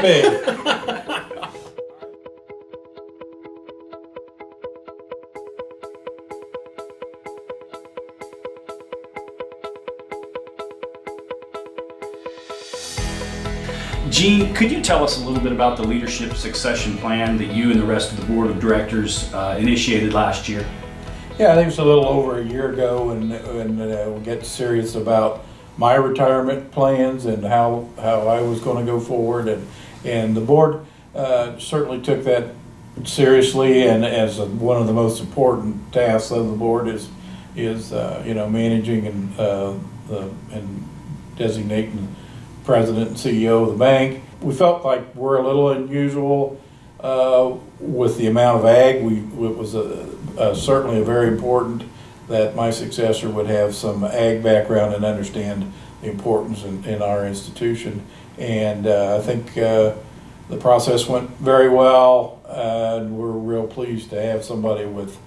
that big. Gene, could you tell us a little bit about the leadership succession plan that you and the rest of the board of directors initiated last year? Yeah, I think it was a little over a year ago, and we get serious about my retirement plans and how I was going to go forward, and the board certainly took that seriously, and as one of the most important tasks of the board is managing and designating president and CEO of the bank. We felt like we're a little unusual with the amount of ag. It was certainly very important that my successor would have some ag background and understand the importance in our institution. And I think the process went very well, and we're real pleased to have somebody with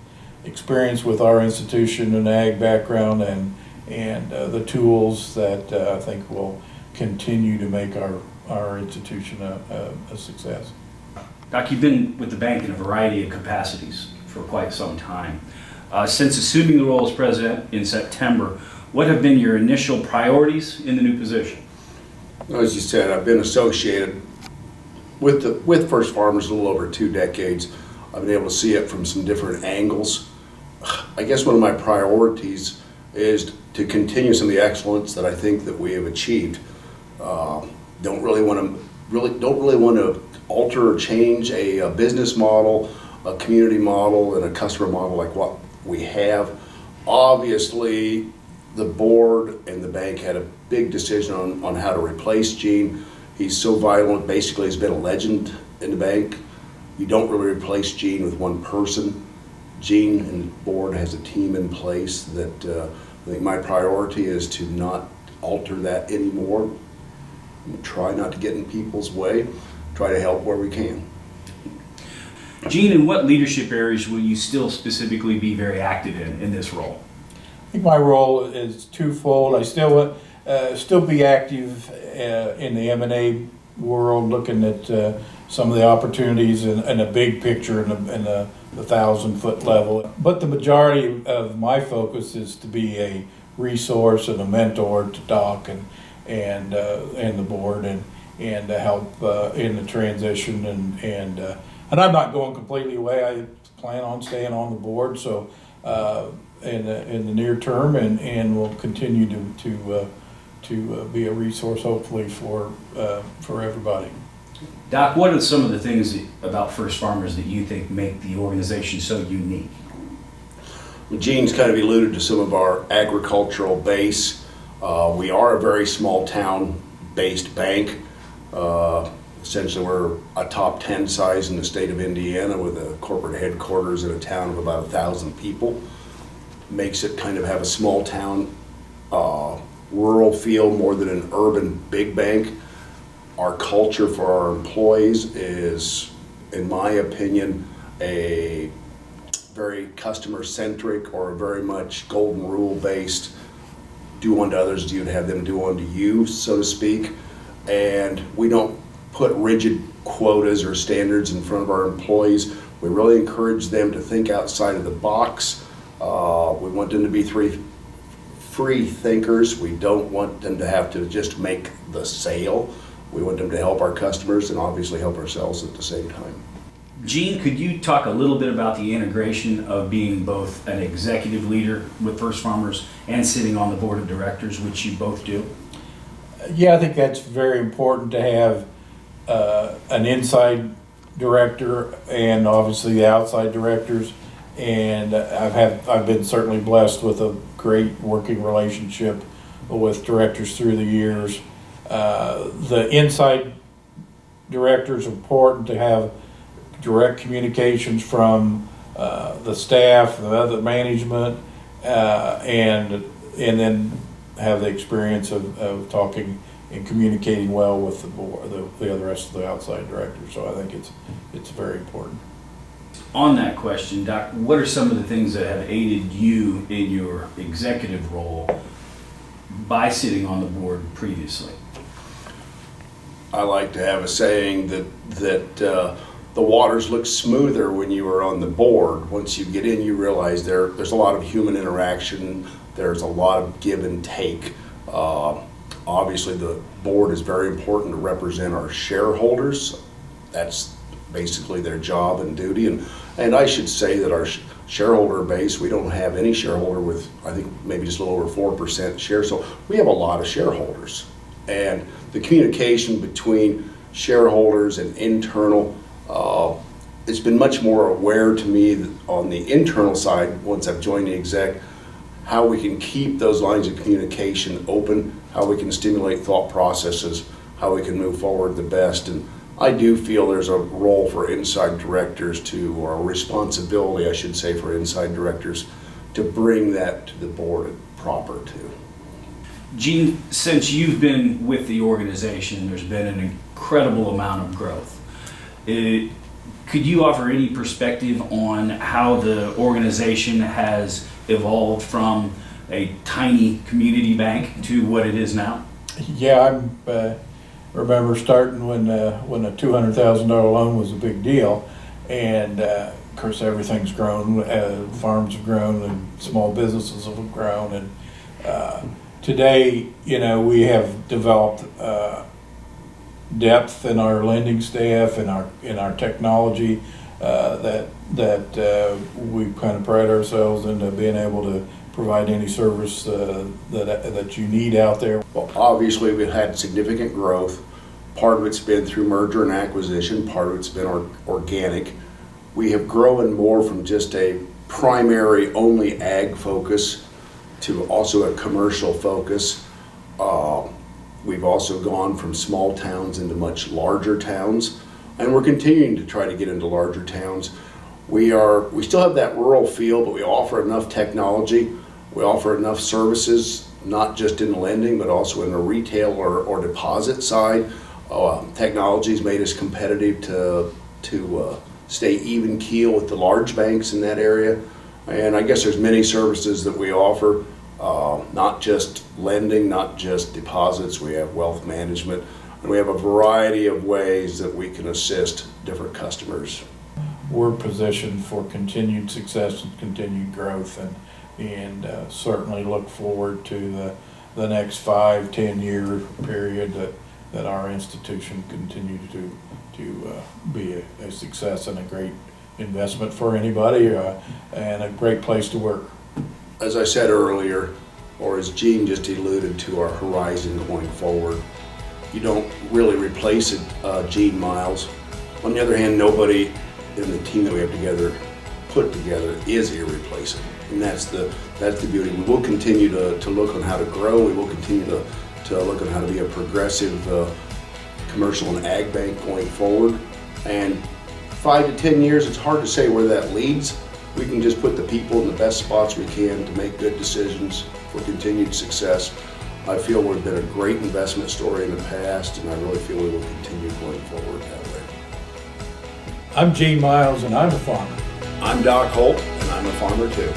experience with our institution and ag background and the tools that I think will continue to make our institution a success. Doc, you've been with the bank in a variety of capacities for quite some time. Since assuming the role as president in September, what have been your initial priorities in the new position? As you said, I've been associated with First Farmers a little over 2 decades. I've been able to see it from some different angles. I guess one of my priorities is to continue some of the excellence that I think that we have achieved. Don't really want to alter or change a business model, a community model, and a customer model like what we have. Obviously, the board and the bank had a big decision on how to replace Gene. He's so vital, basically he's been a legend in the bank. You don't really replace Gene with one person. Gene and the board has a team in place that I think my priority is to not alter that anymore. Try not to get in people's way, try to help where we can. Gene, in what leadership areas will you still specifically be very active in this role? I think my role is twofold. I still be active in the M&A world, looking at some of the opportunities in a big picture in the 1,000-foot level. But the majority of my focus is to be a resource and a mentor to Doc and the board and to help in the transition and I'm not going completely away. I plan on staying on the board, so in the near term, and will continue to be a resource hopefully for everybody. Doc, what are some of the things about First Farmers that you think make the organization so unique? Well, Gene's kind of alluded to some of our agricultural base. We are a very small town based bank. Essentially we're a top 10 size in the state of Indiana with a corporate headquarters in a town of about 1,000 people. Makes it kind of have a small town rural feel more than an urban big bank. Our culture for our employees is, in my opinion, a very customer centric or very much golden rule based. Do unto others as you'd have them do unto you, so to speak. And we don't put rigid quotas or standards in front of our employees. We really encourage them to think outside of the box. We want them to be free thinkers. We don't want them to have to just make the sale. We want them to help our customers and obviously help ourselves at the same time. Gene, could you talk a little bit about the integration of being both an executive leader with First Farmers and sitting on the board of directors, which you both do? Yeah, I think that's very important to have an inside director and obviously the outside directors. And I've been certainly blessed with a great working relationship with directors through the years. The inside directors are important to have direct communications from the staff, the other management, and then have the experience of talking and communicating well with the board, the other rest of the outside directors. So I think it's very important. On that question, Doc, what are some of the things that have aided you in your executive role by sitting on the board previously? I like to have a saying that the waters look smoother when you are on the board. Once you get in, you realize there's a lot of human interaction. There's a lot of give and take. Obviously, the board is very important to represent our shareholders. That's basically their job and duty. And I should say that our shareholder base, we don't have any shareholder with, I think, maybe just a little over 4% share. So we have a lot of shareholders. And the communication between shareholders and internal, it's been much more aware to me on the internal side, once I've joined the exec, how we can keep those lines of communication open, how we can stimulate thought processes, how we can move forward the best. And I do feel there's a role for inside directors to, or a responsibility, I should say, for inside directors to bring that to the board proper too. Gene, since you've been with the organization, there's been an incredible amount of growth. Could you offer any perspective on how the organization has evolved from a tiny community bank to what it is now? Yeah, I remember starting when a $200,000 loan was a big deal, and of course everything's grown. Farms have grown, and small businesses have grown, and today, we have developed depth in our lending staff and in our technology that we kind of pride ourselves into being able to provide any service that you need out there. Well, obviously, we've had significant growth. Part of it's been through merger and acquisition. Part of it's been organic. We have grown more from just a primary only ag focus to also a commercial focus. We've also gone from small towns into much larger towns, and we're continuing to try to get into larger towns. We still have that rural feel, but we offer enough technology. We offer enough services, not just in lending, but also in the retail or deposit side. Technology's made us competitive to stay even keel with the large banks in that area. And I guess there's many services that we offer, not just lending, not just deposits. We have wealth management, and we have a variety of ways that we can assist different customers. We're positioned for continued success and continued growth, and certainly look forward to the next 5-10 year period that our institution continue to be a success and a great investment for anybody, and a great place to work. As I said earlier, or as Gene just alluded to, our horizon going forward, you don't really replace Gene Miles. On the other hand, nobody in the team that we have put together is irreplaceable, and that's the beauty. We will continue to look on how to grow. We will continue to look on how to be a progressive commercial and ag bank going forward. And 5 to 10 years, it's hard to say where that leads. We can just put the people in the best spots we can to make good decisions for continued success. I feel we've been a great investment story in the past, and I really feel we will continue going forward that way. I'm Gene Miles, and I'm a farmer. I'm Doc Holt, and I'm a farmer too.